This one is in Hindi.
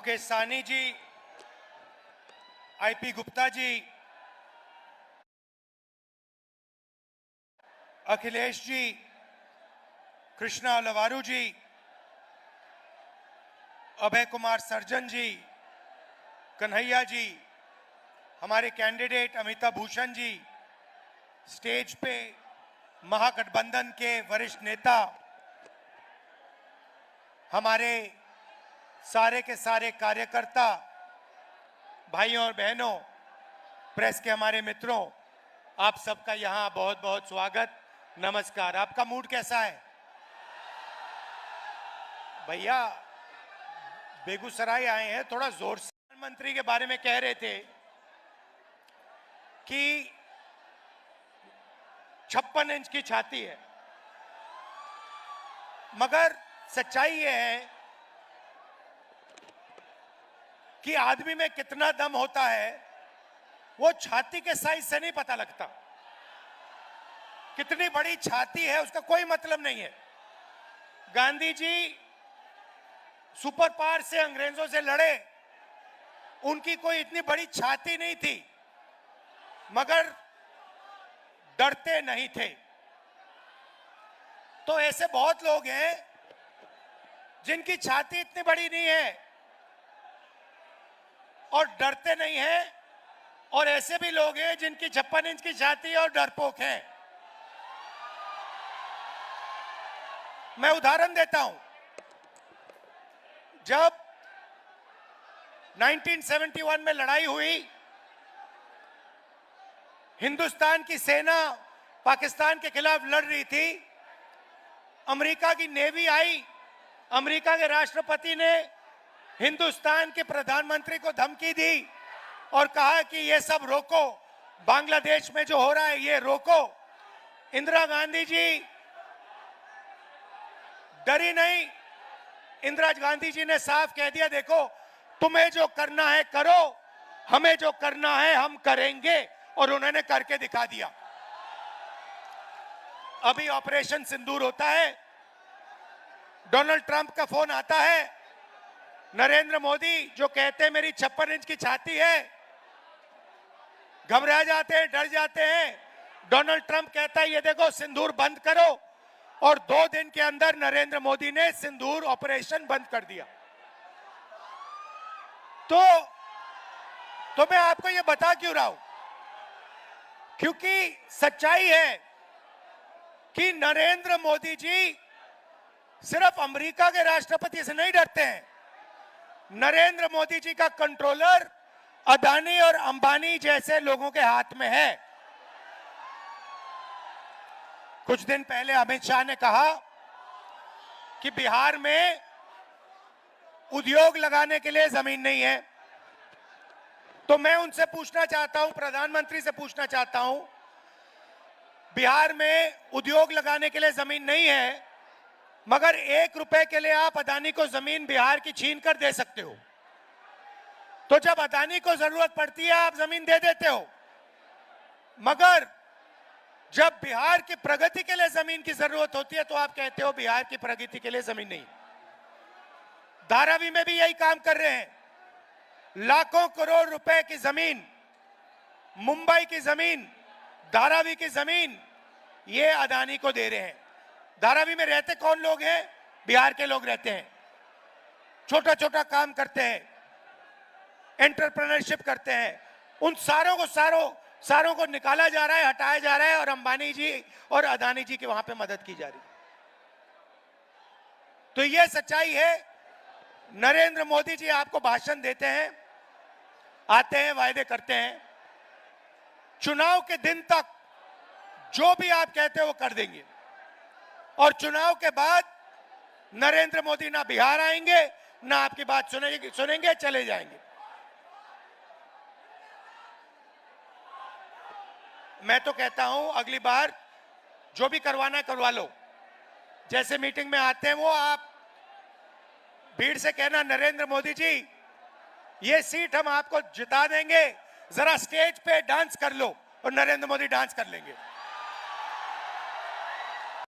मुकेश साहनी जी, आईपी गुप्ता जी, अखिलेश जी, कृष्णा लवारू जी, अभय कुमार सर्जन जी, कन्हैया जी, हमारे कैंडिडेट अमिताभ भूषण जी, स्टेज पे महागठबंधन के वरिष्ठ नेता, हमारे सारे के सारे कार्यकर्ता, भाइयों और बहनों, प्रेस के हमारे मित्रों, आप सबका यहां बहुत बहुत स्वागत, नमस्कार। आपका मूड कैसा है? भैया बेगूसराय आए हैं, थोड़ा जोर से। प्रधानमंत्री के बारे में कह रहे थे कि 56 इंच की छाती है, मगर सच्चाई यह है कि आदमी में कितना दम होता है वो छाती के साइज से नहीं पता लगता। कितनी बड़ी छाती है उसका कोई मतलब नहीं है। गांधी जी सुपर पावर से अंग्रेजों से लड़े, उनकी कोई इतनी बड़ी छाती नहीं थी, मगर डरते नहीं थे। तो ऐसे बहुत लोग हैं जिनकी छाती इतनी बड़ी नहीं है और डरते नहीं हैं, और ऐसे भी लोग हैं जिनकी 56 इंच की छाती है और डरपोक हैं। मैं उदाहरण देता हूं। जब 1971 में लड़ाई हुई, हिंदुस्तान की सेना पाकिस्तान के खिलाफ लड़ रही थी, अमेरिका की नेवी आई, अमेरिका के राष्ट्रपति ने हिंदुस्तान के प्रधानमंत्री को धमकी दी और कहा कि ये सब रोको, बांग्लादेश में जो हो रहा है ये रोको। इंदिरा गांधी जी डरी नहीं। इंदिरा गांधी जी ने साफ कह दिया, देखो तुम्हें जो करना है करो, हमें जो करना है हम करेंगे, और उन्होंने करके दिखा दिया। अभी ऑपरेशन सिंदूर होता है, डोनाल्ड ट्रंप का फोन आता है, नरेंद्र मोदी जो कहते हैं मेरी 56 इंच की छाती है, घबरा जाते हैं, डर जाते हैं। डोनाल्ड ट्रंप कहता है ये देखो सिंदूर बंद करो, और 2 दिन के अंदर नरेंद्र मोदी ने सिंदूर ऑपरेशन बंद कर दिया। तो मैं आपको ये बता क्यों रहा हूं? क्योंकि सच्चाई है कि नरेंद्र मोदी जी सिर्फ अमेरिका के राष्ट्रपति से नहीं डरते हैं। नरेंद्र मोदी जी का कंट्रोलर अदानी और अंबानी जैसे लोगों के हाथ में है। कुछ दिन पहले अमित शाह ने कहा कि बिहार में उद्योग लगाने के लिए जमीन नहीं है। तो मैं उनसे पूछना चाहता हूं, प्रधानमंत्री से पूछना चाहता हूं, बिहार में उद्योग लगाने के लिए जमीन नहीं है, मगर 1 रुपए के लिए आप अदानी को जमीन बिहार की छीन कर दे सकते हो। तो जब अदानी को जरूरत पड़ती है आप जमीन दे देते हो, मगर जब बिहार की प्रगति के लिए जमीन की जरूरत होती है तो आप कहते हो बिहार की प्रगति के लिए जमीन नहीं। धारावी में भी यही काम कर रहे हैं। लाखों करोड़ रुपए की जमीन, मुंबई की जमीन, धारावी की जमीन, ये अदानी को दे रहे हैं। धारावी में रहते कौन लोग हैं? बिहार के लोग रहते हैं। छोटा छोटा काम करते हैं, एंटरप्रेन्योरशिप करते हैं। उन सारों को निकाला जा रहा है, हटाया जा रहा है, और अंबानी जी और अदानी जी की वहां पे मदद की जा रही है। तो यह सच्चाई है। नरेंद्र मोदी जी आपको भाषण देते हैं, आते हैं, वायदे करते हैं, चुनाव के दिन तक जो भी आप कहते हैं वो कर देंगे, और चुनाव के बाद नरेंद्र मोदी ना बिहार आएंगे, ना आपकी बात सुनेंगे, चले जाएंगे। मैं तो कहता हूं अगली बार जो भी करवाना है करवा लो। जैसे मीटिंग में आते हैं वो आप भीड़ से कहना, नरेंद्र मोदी जी ये सीट हम आपको जिता देंगे, जरा स्टेज पे डांस कर लो, और नरेंद्र मोदी डांस कर लेंगे।